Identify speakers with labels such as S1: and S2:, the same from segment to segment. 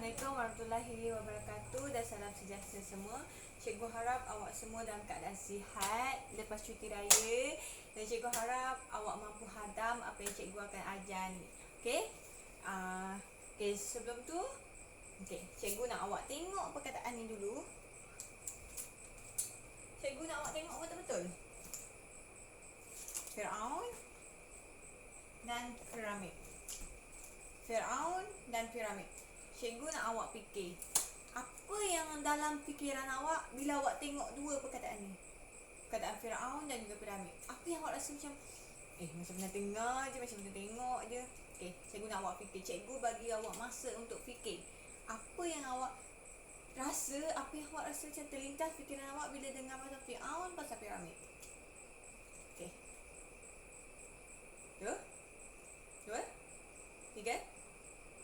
S1: Assalamualaikum warahmatullahi wabarakatuh dan salam sejahtera semua. Cikgu harap awak semua dalam keadaan sihat lepas cuti raya dan cikgu harap awak mampu hadam apa yang cikgu akan ajar ni. Okey? Sebelum tu cikgu nak awak tengok perkataan ni dulu. Cikgu nak awak tengok betul-betul. Firaun dan piramid. Firaun dan piramid. Cikgu nak awak fikir, apa yang dalam fikiran awak bila awak tengok dua perkataan ni? Perkataan Firaun dan juga piramid. Apa yang awak rasa macam macam pernah dengar je, macam pernah tengok je. Okey, cikgu nak awak fikir. Cikgu bagi awak masa untuk fikir. Apa yang awak rasa, apa yang awak rasa macam terlintas fikiran awak bila dengar pasal Firaun, pasal piramid. Okey. 2 3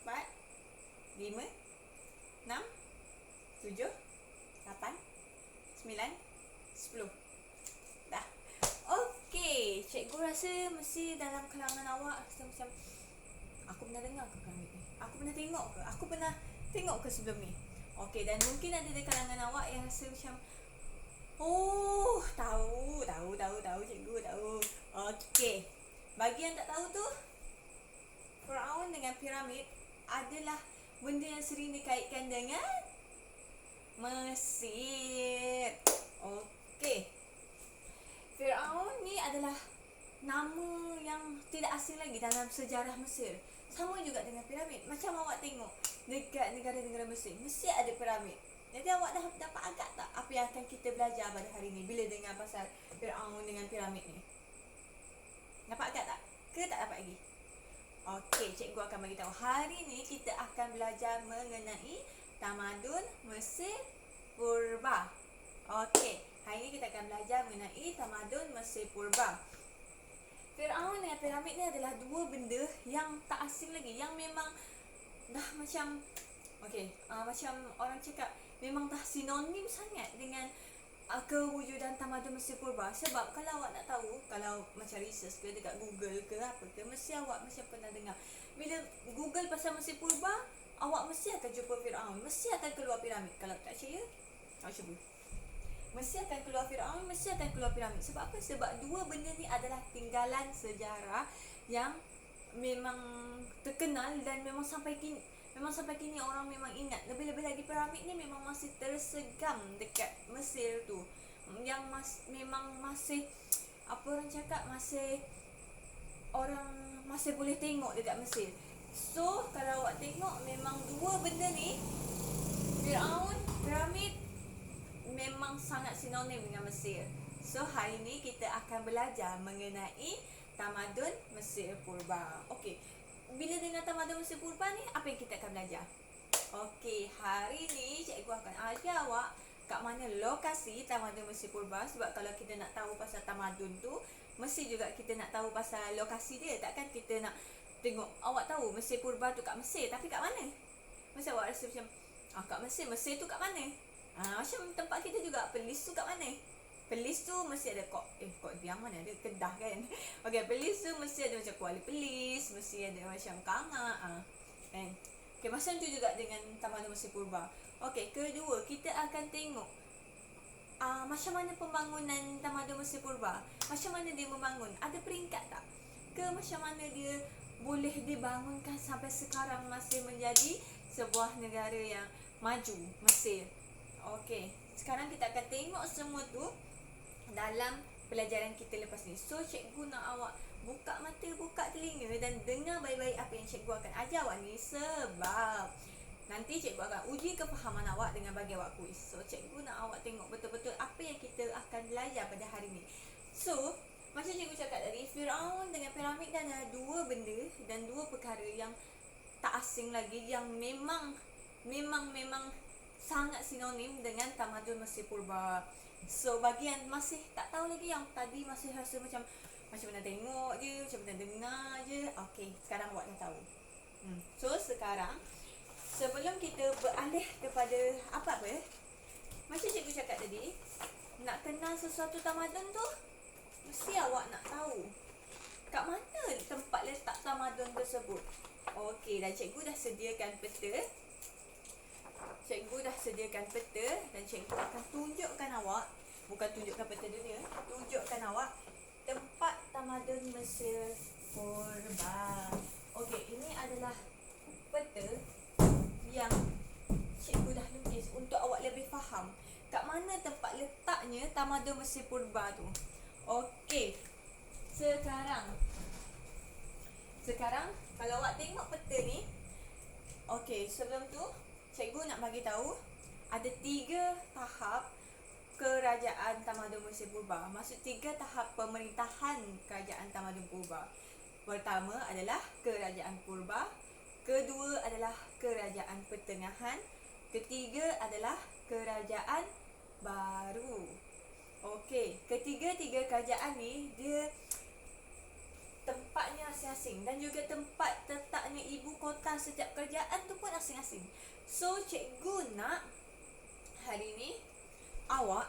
S1: 4 5 6 7 8 9 10. Dah. Okey, cikgu rasa mesti dalam kalangan awak rasa macam aku pernah dengar ke piramid ni? Aku pernah tengok ke? Aku pernah tengok ke sebelum ni? Okey, dan mungkin ada di kalangan awak yang rasa macam tahu cikgu tahu. Okey. Bagi yang tak tahu tu, Firaun dengan piramid adalah benda yang sering dikaitkan dengan Mesir. Okey. Firaun ni adalah nama yang tidak asing lagi dalam sejarah Mesir. Sama juga dengan piramid. Macam awak tengok dekat negara-negara Mesir, mesti ada piramid. Jadi awak dah dapat agak tak apa yang akan kita belajar pada hari ni bila dengar pasal Firaun dengan piramid ni? Dapat agak tak? Ke tak dapat lagi? Okey, cikgu akan bagi tahu. Hari ni kita akan belajar mengenai tamadun Mesir Purba. Okey, hari ni kita akan belajar mengenai tamadun Mesir Purba. Firaun dengan piramid ni adalah dua benda yang tak asing lagi, yang memang dah macam macam orang cakap memang dah sinonim sangat dengan kewujudan tamadun Mesir Purba. Sebab kalau awak nak tahu, kalau macam research ke dekat Google ke apa ke, mesti awak mesti pernah dengar. Bila Google pasal Mesir Purba, awak mesti akan jumpa Firaun, mesti akan keluar piramid. Kalau tak percaya, awak cuba. Mesti akan keluar Firaun, mesti akan keluar piramid. Sebab apa? Sebab dua benda ni adalah tinggalan sejarah yang memang terkenal dan memang sampai kini orang memang ingat. Lebih-lebih lagi piramid ni memang masih tersegam dekat Mesir tu. Yang memang masih apa orang cakap, orang masih boleh tengok dekat Mesir. So, kalau awak tengok memang dua benda ni, Firaun, piramid, memang sangat sinonim dengan Mesir. So, hari ni kita akan belajar mengenai tamadun Mesir Purba. Okey. Bila dengan tamadun Mesir Purba ni, apa yang kita akan belajar? Okey, hari ni cikgu akan ajar awak kat mana lokasi tamadun Mesir Purba. Sebab kalau kita nak tahu pasal tamadun tu, mesti juga kita nak tahu pasal lokasi dia. Takkan kita nak tengok, awak tahu Mesir Purba tu kat Mesir, tapi kat mana? Mesti awak rasa macam kat Mesir tu kat mana? Macam tempat kita juga, Perlis tu kat mana? Perlis tu mesti ada kok yang mana ada Kedah kan. Okey, Perlis tu mesti ada macam Kuala Perlis, mesti ada macam Kangak kan. Okey, macam tu juga dengan tamadun Mesir Purba. Okey, kedua kita akan tengok macam mana pembangunan tamadun Mesir Purba. Macam mana dia membangun? Ada peringkat tak? Ke macam mana dia boleh dibangunkan sampai sekarang masih menjadi sebuah negara yang maju, Mesir. Okey, sekarang kita akan tengok semua tu dalam pelajaran kita lepas ni. So, cikgu nak awak buka mata, buka telinga dan dengar baik-baik apa yang cikgu akan ajar awak ni. Sebab nanti cikgu akan uji kefahaman awak dengan bagi awak kuis. So, cikgu nak awak tengok betul-betul apa yang kita akan belajar pada hari ni. So, macam cikgu cakap tadi, Firaun dengan piramid adalah dua benda dan dua perkara yang tak asing lagi, yang memang sangat sinonim dengan tamadun Mesir Purba. So, bagi yang masih tak tahu lagi, yang tadi masih rasa macam pernah tengok je, macam pernah dengar je. Okey, sekarang awak dah tahu. So, sekarang sebelum kita beralih kepada apa-apa, macam cikgu cakap tadi, nak kenal sesuatu tamadun tu, mesti awak nak tahu kat mana tempat letak tamadun tersebut. Okey, dan cikgu dah sediakan peta cikgu dah sediakan peta dan cikgu akan tunjukkan awak, bukan tunjukkan peta dunia, tunjukkan awak tempat tamadun Mesir purba. Okey, ini adalah peta yang cikgu dah lukis untuk awak lebih faham kat mana tempat letaknya tamadun Mesir purba tu. Okey. Sekarang kalau awak tengok peta ni, okey, sebelum tu cikgu nak bagi tahu ada 3 tahap kerajaan tamadun Mesir purba. Maksud 3 tahap pemerintahan kerajaan tamadun purba. Pertama adalah kerajaan purba, kedua adalah kerajaan pertengahan, ketiga adalah kerajaan baru. Okey, ketiga-tiga kerajaan ni dia tempatnya asing-asing dan juga tempat letaknya ibu kota setiap kerajaan tu pun asing-asing. So cikgu nak hari ni awak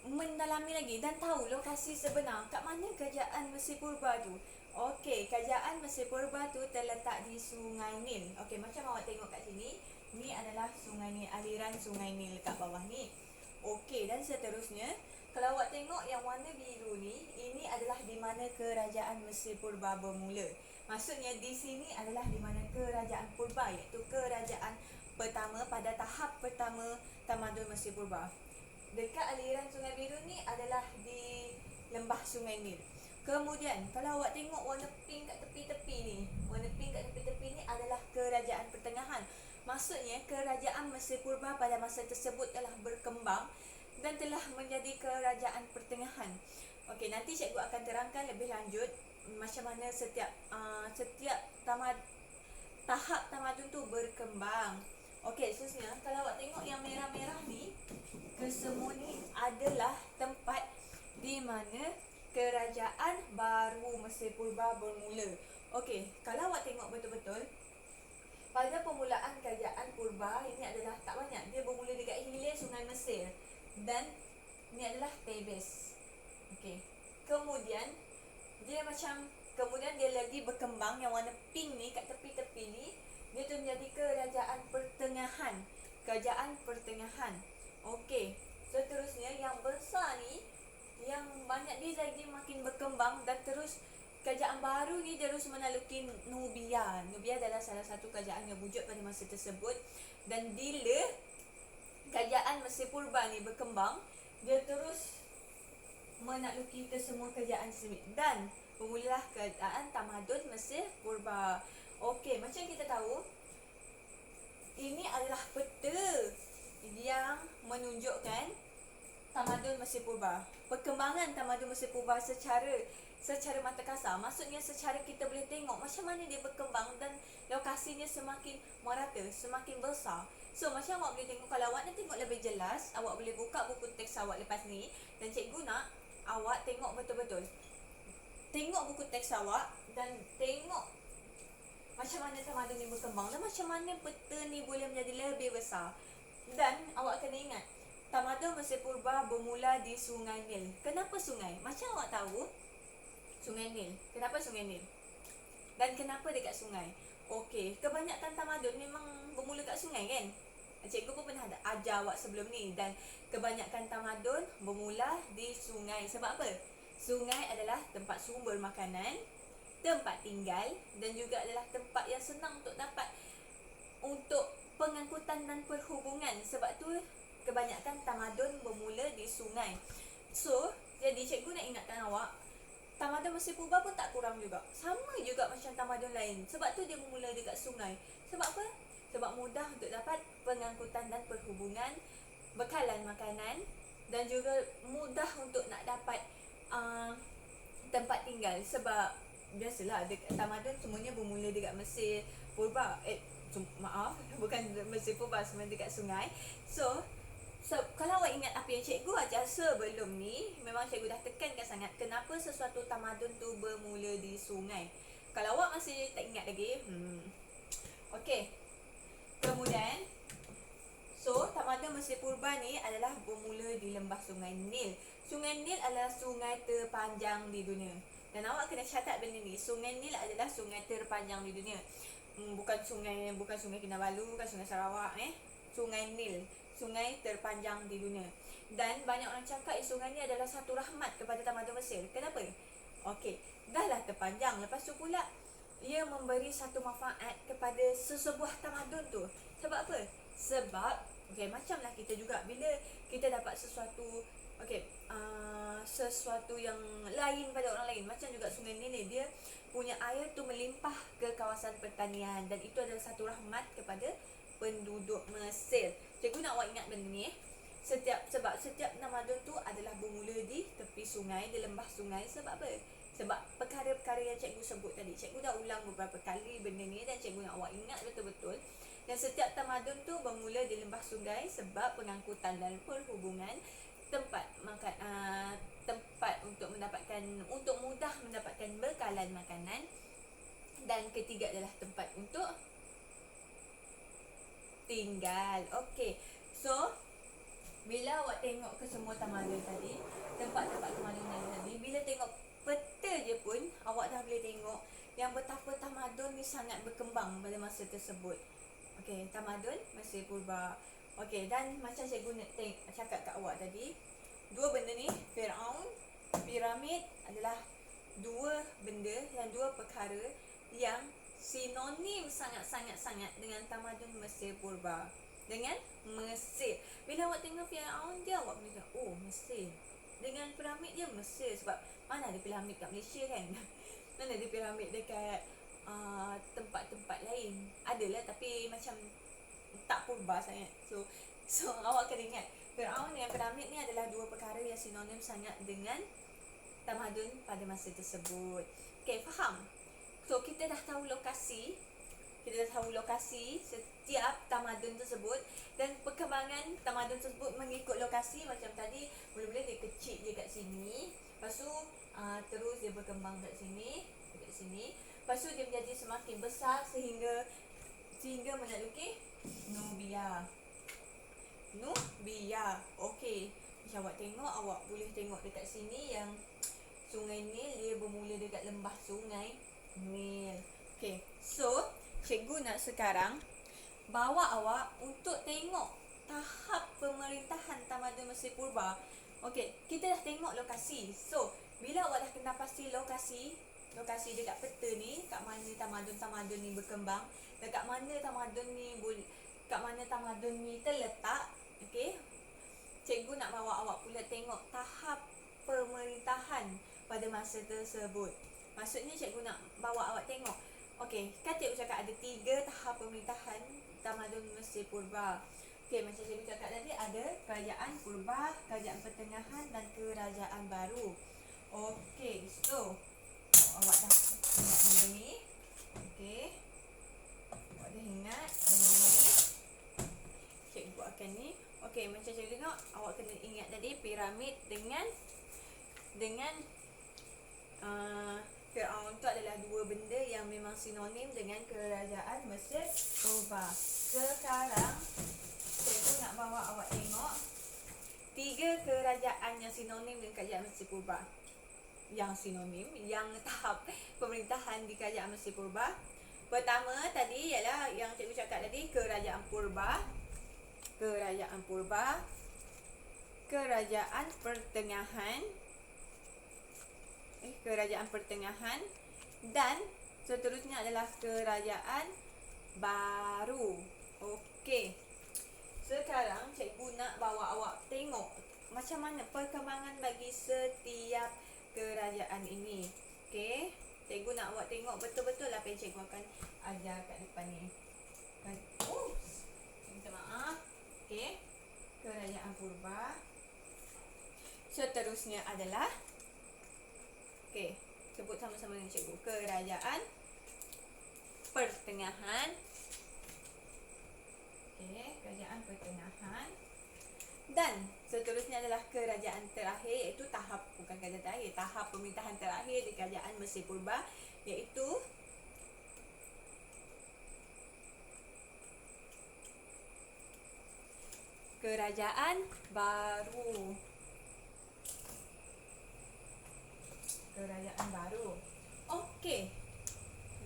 S1: mendalami lagi dan tahu lokasi sebenar kat mana kerajaan Mesir purba tu. Okey, kerajaan Mesir purba tu terletak di Sungai Nil. Okey, macam awak tengok kat sini, ni adalah Sungai Nil, aliran Sungai Nil kat bawah ni. Okey, dan seterusnya kalau awak tengok yang warna biru ni, ini adalah di mana kerajaan Mesir purba bermula. Maksudnya di sini adalah di mana kerajaan purba, iaitu kerajaan pertama pada tahap pertama tamadun Mesir purba. Dekat aliran Sungai Biru ni adalah di lembah Sungai Nil. Kemudian kalau awak tengok warna pink kat tepi-tepi ni, warna pink kat tepi-tepi ni adalah kerajaan pertengahan. Maksudnya kerajaan Mesir purba pada masa tersebut telah berkembang dan telah menjadi kerajaan pertengahan. Okey, nanti cikgu akan terangkan lebih lanjut macam mana setiap tahap tamadun tu berkembang. Okey, seterusnya kalau awak tengok yang merah-merah ni, kesemua ni adalah tempat di mana kerajaan baru Mesir purba bermula. Okey, kalau awak tengok betul-betul, pada permulaan kerajaan purba ini adalah tak banyak. Dia bermula dekat hilir Sungai Mesir dan ni adalah Thebes. Okey. Kemudian dia lagi berkembang, yang warna pink ni kat tepi-tepi ni, dia tu menjadi kerajaan pertengahan. Kerajaan pertengahan. Okey. Seterusnya yang besar ni, yang banyak dia lagi makin berkembang dan terus kerajaan baru ni terus menaluki Nubia. Nubia adalah salah satu kerajaan yang wujud pada masa tersebut, dan bila kerajaan Mesir purba ni berkembang, dia terus menakluki ke semua kerajaan tersebut dan bermulalah kerajaan tamadun Mesir purba. Okey, macam kita tahu, ini adalah peta yang menunjukkan tamadun Mesir purba. Perkembangan tamadun Mesir purba secara mata kasar. Maksudnya secara kita boleh tengok macam mana dia berkembang dan lokasinya semakin merata, semakin besar. So macam awak boleh tengok, kalau awak nak tengok lebih jelas, awak boleh buka buku teks awak lepas ni dan cikgu nak awak tengok betul-betul. Tengok buku teks awak dan tengok macam mana tamadun ni berkembang dan macam mana peta ni boleh menjadi lebih besar. Dan awak kena ingat, tamadun Mesir purba bermula di Sungai Nil. Kenapa sungai? Macam awak tahu, Sungai Nil. Kenapa Sungai Nil? Dan kenapa dekat sungai? Okey, kebanyakan tamadun memang bermula kat sungai kan? Cikgu pun pernah ajar awak sebelum ni, dan kebanyakan tamadun bermula di sungai. Sebab apa? Sungai adalah tempat sumber makanan, tempat tinggal dan juga adalah tempat yang senang untuk pengangkutan dan perhubungan. Sebab tu kebanyakan tamadun bermula di sungai. So, jadi cikgu nak ingatkan awak, tamadun Mesir purba pun tak kurang juga. Sama juga macam tamadun lain. Sebab tu dia bermula dekat sungai. Sebab apa? Sebab mudah untuk dapat pengangkutan dan perhubungan, bekalan makanan dan juga mudah untuk nak dapat tempat tinggal. Sebab biasalah tamadun semuanya bermula dekat Mesir purba. Bukan Mesir purba, sebenarnya dekat sungai. So kalau awak ingat apa yang cikgu ajar sebelum ni, memang cikgu dah tekankan sangat kenapa sesuatu tamadun tu bermula di sungai. Kalau awak masih tak ingat lagi, okey. Kemudian, tamadun Mesir purba ni adalah bermula di lembah Sungai Nil. Sungai Nil adalah sungai terpanjang di dunia. Dan awak kena catat benda ni. Sungai Nil adalah sungai terpanjang di dunia. Bukan sungai Kinabalu, bukan sungai Sarawak, Sungai Nil, sungai terpanjang di dunia. Dan banyak orang cakap sungai ni adalah satu rahmat kepada tamadun Mesir. Kenapa? Okey, dah lah terpanjang. Lepas tu pula ia memberi satu manfaat kepada sesebuah tamadun tu. Sebab apa? Sebab macamlah kita juga bila kita dapat sesuatu sesuatu yang lain pada orang lain. Macam juga sungai Nil, dia punya air tu melimpah ke kawasan pertanian, dan itu adalah satu rahmat kepada penduduk Mesir. Cikgu nak awak ingat benda ni. Sebab setiap tamadun tu adalah bermula di tepi sungai, di lembah sungai. Sebab apa? Sebab perkara-perkara yang cikgu sebut tadi. Cikgu dah ulang beberapa kali benda ni, dan cikgu nak awak ingat betul-betul. Dan setiap tamadun tu bermula di lembah sungai sebab pengangkutan dan perhubungan, tempat untuk mudah mendapatkan bekalan makanan, dan ketiga adalah tempat untuk tinggal. Okey. So, bila awak tengok ke semua tamadun tadi, tempat-tempat tamadun tadi, bila tengok peta je pun awak dah boleh tengok yang betapa tamadun ni sangat berkembang pada masa tersebut. Okey, tamadun Mesir Purba. Okey, dan macam cikgu nak cakap kat awak tadi, dua benda ni, Firaun, piramid adalah dua benda dan dua perkara yang sinonim sangat-sangat dengan tamadun Mesir Purba. Dengan Mesir. Bila awak tengok Firaun dia, awak boleh cakap, oh Mesir. Dengan piramid dia Mesir. Sebab mana ada piramid kat Malaysia kan? Mana ada piramid dekat tempat-tempat lain. Adalah, tapi macam tak purba sangat. So awak kena ingat, Firaun dengan piramid ni adalah dua perkara yang sinonim sangat dengan tamadun pada masa tersebut. Okay, faham? So kita dah tahu lokasi. Setiap tamadun tersebut, dan perkembangan tamadun tersebut mengikut lokasi. Macam tadi, mula-mula dia kecil je kat sini, lepas tu terus dia berkembang kat sini. Lepas tu dia menjadi semakin besar sehingga menaluki Nubia. Okey, macam awak tengok, awak boleh tengok dekat sini yang Sungai Nil dia bermula dekat lembah Sungai Nil. Okey, so cikgu nak sekarang bawa awak untuk tengok tahap pemerintahan tamadun Mesir Purba. Okey, kita dah tengok lokasi. So, bila awak dah kenal pasti lokasi dekat peta ni, kat mana tamadun ni berkembang, dan kat mana tamadun ni terletak. Okey, cikgu nak bawa awak pula tengok tahap pemerintahan pada masa tersebut. Maksudnya cikgu nak bawa awak tengok, okey, kan cikgu cakap ada 3 tahap pemerintahan tamadun Mesir Purba. Okey, macam cikgu cakap tadi, ada kerajaan purba, kerajaan pertengahan, dan kerajaan baru. Okey, so awak dah ingat benda ni. Okey, awak dah ingat benda ni. Cikgu akan ni. Okey, macam cikgu tengok, awak kena ingat tadi piramid dengan Firaun tu adalah dua benda yang memang sinonim dengan kerajaan Mesir Purba. Sekarang cikgu nak bawa awak tengok 3 kerajaan yang sinonim dengan kerajaan Mesir Purba. Yang tahap pemerintahan di kerajaan Mesir Purba. Pertama tadi ialah yang cikgu cakap tadi, kerajaan purba, kerajaan pertengahan, dan seterusnya adalah kerajaan baru. Okey, sekarang cikgu nak bawa awak tengok macam mana perkembangan bagi setiap kerajaan ini. Okey, cikgu nak awak tengok betul-betul apa yang cikgu akan ajar kat depan ni. Minta maaf. Okey, kerajaan purba. Seterusnya adalah, okey, sebut sama-sama dengan cikgu. Kerajaan pertengahan. Okey, kerajaan pertengahan. Dan seterusnya adalah kerajaan terakhir, iaitu bukan kerajaan terakhir, tahap pemerintahan terakhir di kerajaan Mesir Purba, iaitu kerajaan baru. Kerajaan baru. Okey.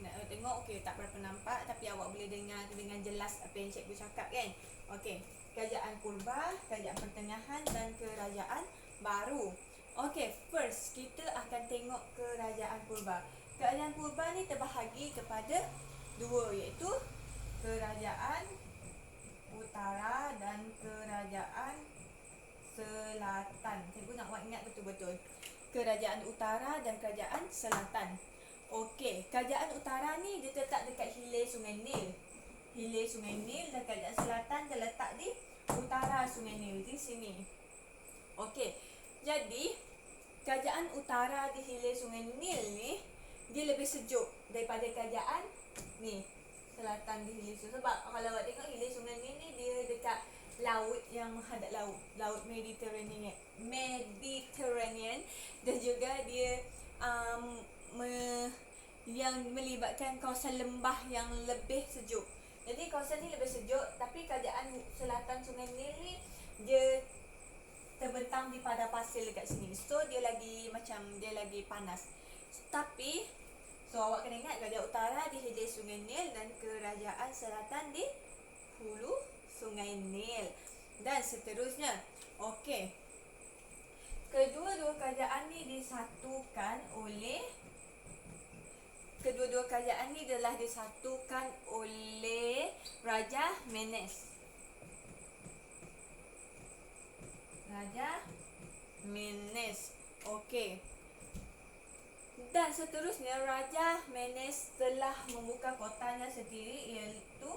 S1: Nak tengok okey tak berapa nampak tapi awak boleh dengar dengan jelas apa yang cikgu cakap kan. Okey, kerajaan purba, kerajaan pertengahan dan kerajaan baru. Okey, first kita akan tengok kerajaan purba. Kerajaan purba ni terbahagi kepada dua, iaitu kerajaan utara dan kerajaan selatan. Cikgu nak awak ingat betul-betul. Kerajaan utara dan kerajaan selatan. Okey, kerajaan utara ni dia terletak dekat hilir Sungai Nil. Hilir Sungai Nil dan kerajaan selatan terletak di utara Sungai Nil, di sini. Okey, jadi kerajaan utara di hilir Sungai Nil ni dia lebih sejuk daripada kerajaan ni selatan di hilir. Sebab kalau awak tengok hilir Sungai Nil ni dia dekat laut yang menghadap laut, laut Mediterranean, dan juga dia yang melibatkan kawasan lembah yang lebih sejuk. Jadi kawasan ni lebih sejuk, tapi kerajaan selatan Sungai Nil ni dia terbentang di padang pasir dekat sini. So dia lagi panas. Tapi awak kena ingat kerajaan utara di hilir Sungai Nil dan kerajaan selatan di hulu Sungai Nil. Dan seterusnya. Okey. Kedua-dua kerajaan ni adalah disatukan oleh Raja Menes. Raja Menes. Okey. Dan seterusnya Raja Menes telah membuka kotanya sendiri, iaitu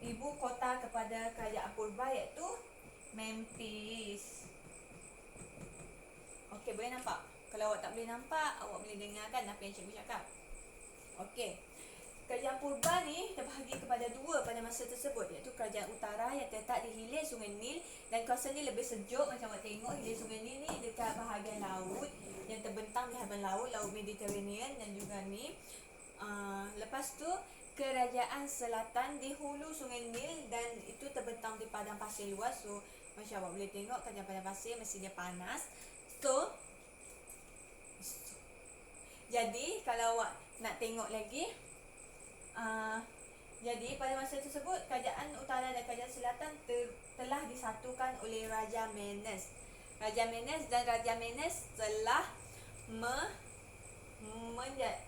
S1: ibu kota kepada kerajaan purba, iaitu Memphis. Okey, boleh nampak? Kalau awak tak boleh nampak, awak boleh dengarkan apa yang cikgu cakap. Okey. Kerajaan purba ni terbahagi kepada dua pada masa tersebut, iaitu kerajaan utara yang terletak di hilir Sungai Nil dan kawasan ni lebih sejuk. Macam awak tengok hilir Sungai Nil ni dekat bahagian laut yang terbentang di hadapan laut Mediterranean dan juga ni. Lepas tu kerajaan selatan di hulu Sungai Nil dan itu terbentang di padang pasir luas. So macam awak boleh tengok kerajaan padang pasir mesti dia panas. Jadi kalau awak nak tengok lagi, jadi pada masa tersebut kerajaan utara dan kerajaan selatan telah disatukan oleh Raja Menes. Raja Menes telah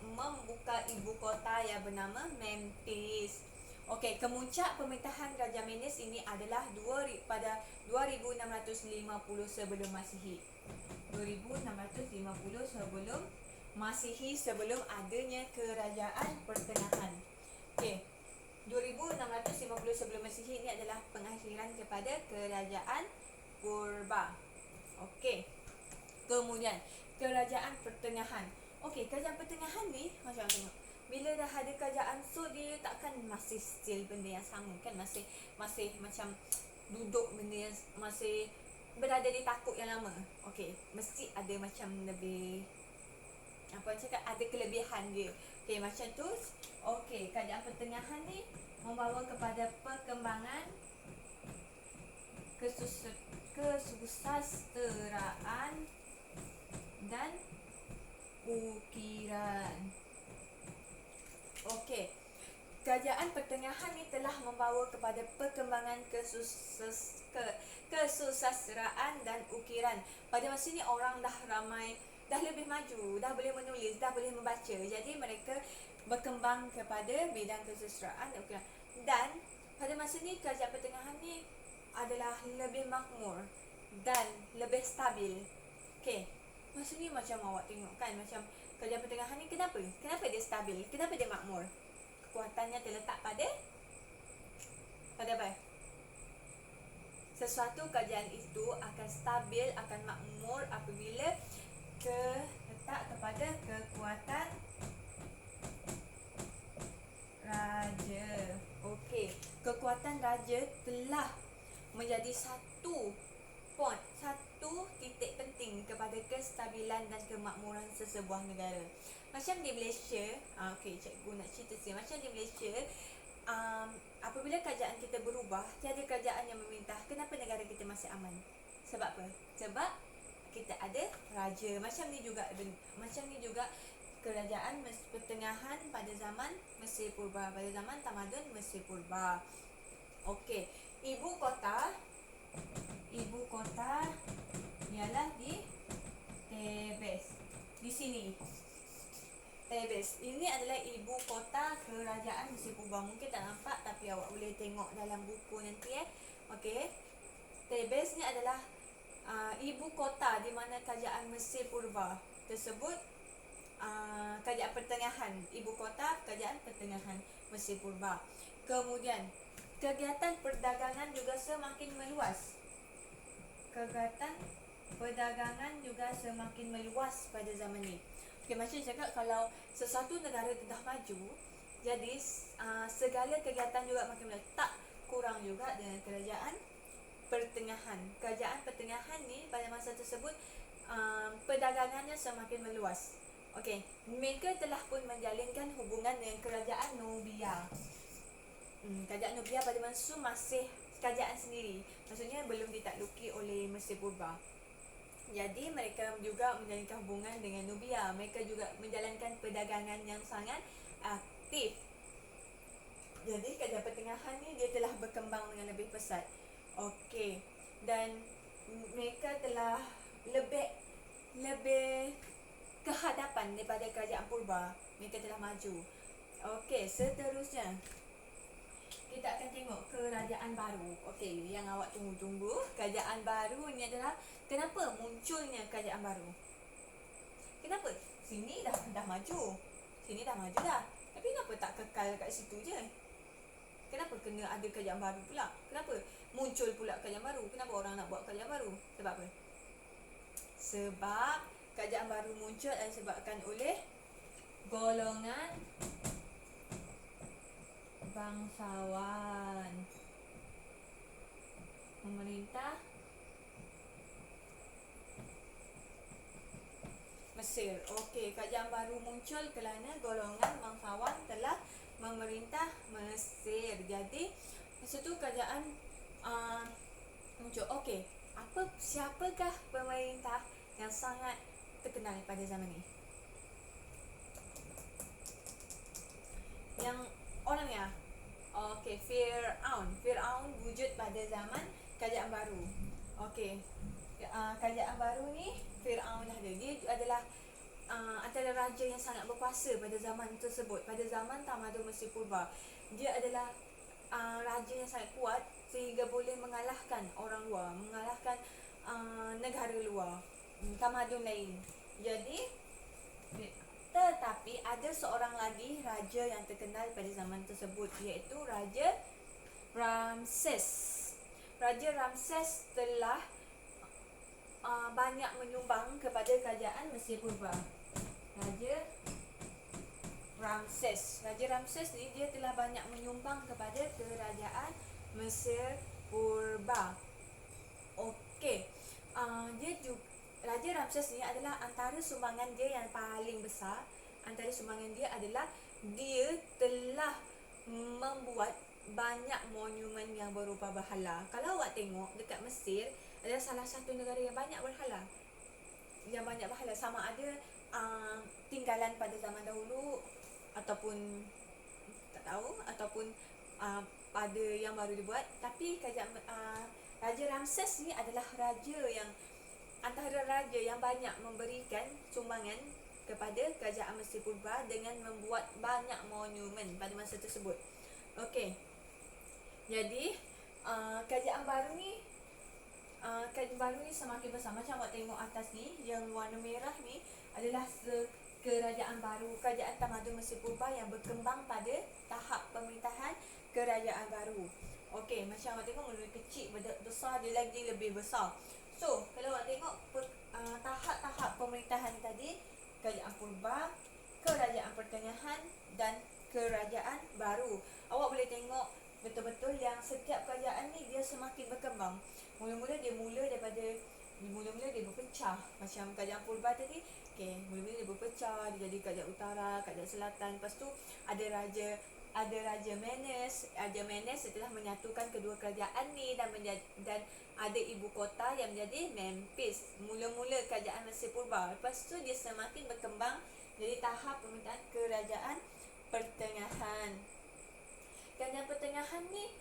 S1: membuka ibu kota yang bernama Memphis. Okey, kemuncak pemerintahan Raja Menes ini adalah pada 2650 sebelum Masihi. 2650 sebelum Masihi, sebelum adanya kerajaan pertengahan. Okey. 2650 sebelum Masihi ini adalah pengakhiran kepada kerajaan purba. Okey. Kemudian kerajaan pertengahan. Okey, kerajaan pertengahan ni macam tengok. Bila dah ada kerajaan, so dia takkan masih still benda yang sama kan, masih macam duduk benda yang masih berada di takuk yang lama. Okey, mesti ada macam lebih ada kelebihan dia. Okey, macam tu. Okey, kerajaan pertengahan ni membawa kepada perkembangan kesusasteraan dan ukiran. Okey, kerajaan pertengahan ni telah membawa kepada perkembangan kesusasteraan dan ukiran. Pada masa ni orang dah ramai, dah lebih maju, dah boleh menulis, dah boleh membaca. Jadi mereka berkembang kepada bidang kesusasteraan dan ukiran. Dan pada masa ni kerajaan pertengahan ni adalah lebih makmur dan lebih stabil. Okey, masa ni macam awak tengok kan, macam kerajaan pertengahan ni kenapa dia stabil, kenapa dia makmur? Kekuatannya terletak pada apa? Sesuatu kerajaan itu akan stabil, akan makmur apabila terletak kepada kekuatan raja. Okey, kekuatan raja telah menjadi satu titik penting kepada kestabilan dan kemakmuran sesebuah negara. Macam di Malaysia, okey, cikgu nak cerita sikit. Macam di Malaysia, apabila kerajaan kita berubah, tiada kerajaan yang memerintah, kenapa negara kita masih aman? Sebab apa? Sebab kita ada raja. Macam ni juga kerajaan pertengahan pada zaman Mesir Purba, pada zaman tamadun Mesir Purba. Okey, ibu kota ialah di Thebes. Di sini. Thebes. Ini adalah ibu kota kerajaan Mesir Purba. Mungkin tak nampak tapi awak boleh tengok dalam buku nanti Okey. Thebes ni adalah ibu kota di mana kerajaan Mesir Purba tersebut, kerajaan pertengahan, ibu kota kerajaan pertengahan Mesir Purba. Kemudian kegiatan perdagangan juga semakin meluas. Kegiatan perdagangan juga semakin meluas pada zaman ni. Okay, macam cakap, kalau sesuatu negara dah maju, jadi segala kegiatan juga makin meluas. Tak kurang juga dengan kerajaan pertengahan. Kerajaan pertengahan ni pada masa tersebut perdagangannya semakin meluas. Okey, mereka telah pun menjalinkan hubungan dengan kerajaan Nubia. Kerajaan Nubia pada masa itu masih kerajaan sendiri. Maksudnya belum ditakluki oleh Mesir Purba. Jadi mereka juga menjalinkan hubungan dengan Nubia. Mereka juga menjalankan perdagangan yang sangat aktif. Jadi kerajaan pertengahan ni dia telah berkembang dengan lebih pesat. Okey, dan mereka telah lebih ke hadapan daripada kerajaan Purba. Mereka telah maju. Okey, seterusnya kita akan tengok kerajaan baru. Okey, yang awak tunggu-tunggu. Kerajaan baru ni adalah kenapa munculnya kerajaan baru? Kenapa? Sini dah maju. Sini dah maju dah. Tapi kenapa tak kekal kat situ je? Kenapa kena ada kerajaan baru pula? Kenapa muncul pula kerajaan baru? Kenapa orang nak buat kerajaan baru? Sebab apa? Sebab kerajaan baru muncul adalah disebabkan oleh golongan bangsawan memerintah Mesir. Okey, kerajaan baru muncul kerana golongan bangsawan telah memerintah Mesir. Jadi masa tu kerajaan muncul. Okey, siapakah pemerintah yang sangat terkenal pada zaman ni? Yang orangnya, okey, Firaun wujud pada zaman kerajaan baru. Okey, kerajaan baru ni Firaun dah ada. Dia adalah antara raja yang sangat berkuasa pada zaman tersebut, pada zaman tamadun Mesir Purba. Dia adalah raja yang sangat kuat sehingga boleh mengalahkan orang luar, mengalahkan negara luar, tamadun lain. Jadi tetapi ada seorang lagi raja yang terkenal pada zaman tersebut, iaitu Raja Ramses. Raja Ramses telah banyak menyumbang kepada kerajaan Mesir Purba. Raja Ramses ni dia telah banyak menyumbang kepada kerajaan Mesir Purba. Okey, Raja Ramses ni adalah antara sumbangan dia yang paling besar. Antara sumbangan dia adalah dia telah membuat banyak monumen yang berupa berhala. Kalau awak tengok dekat Mesir adalah salah satu negara yang banyak berhala. Sama ada tinggalan pada zaman dahulu ataupun tak tahu, ataupun pada yang baru dibuat. Tapi Raja Ramses ni adalah antara raja yang banyak memberikan sumbangan kepada kerajaan Mesir Purba dengan membuat banyak monumen pada masa tersebut. Okey, jadi kerajaan baru ni semakin besar. Macam awak tengok atas ni, yang warna merah ni adalah kerajaan baru, kerajaan tamadun Mesir Purba yang berkembang pada tahap pemerintahan kerajaan baru. Okey, macam awak tengok mula kecil, besar, dia lagi lebih besar. So, kalau awak tengok tahap-tahap pemerintahan tadi, kerajaan Purba, kerajaan pertengahan dan kerajaan baru. Awak boleh tengok betul-betul yang setiap kerajaan ni dia semakin berkembang. Mula-mula dia berpecah. Macam kerajaan Purba tadi, mula-mula dia berpecah, dia jadi kerajaan utara, kerajaan selatan. Lepas tu ada Raja Menes. Raja Menes telah menyatukan kedua kerajaan ni dan ada ibu kota yang menjadi Memphis. Mula-mula kerajaan Mesir Purba. Lepas tu dia semakin berkembang Jadi tahap pemerintahan kerajaan pertengahan. Kerajaan pertengahan ni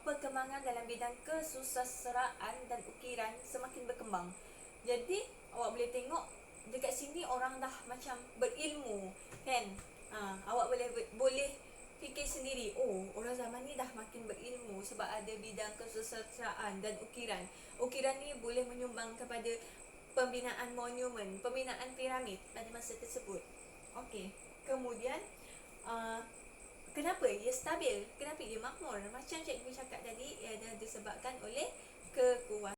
S1: perkembangan dalam bidang kesusasteraan dan ukiran semakin berkembang. Jadi awak boleh tengok dekat sini orang dah macam berilmu, kan? Awak boleh fikir sendiri, oh, orang zaman ni dah makin berilmu sebab ada bidang kesusasteraan dan ukiran. Ukiran ni boleh menyumbang kepada pembinaan monumen, pembinaan piramid pada masa tersebut. Okey. Kemudian kenapa ia stabil? Kenapa ia makmur? Macam cikgu cakap tadi, ia adalah disebabkan oleh kekuasaan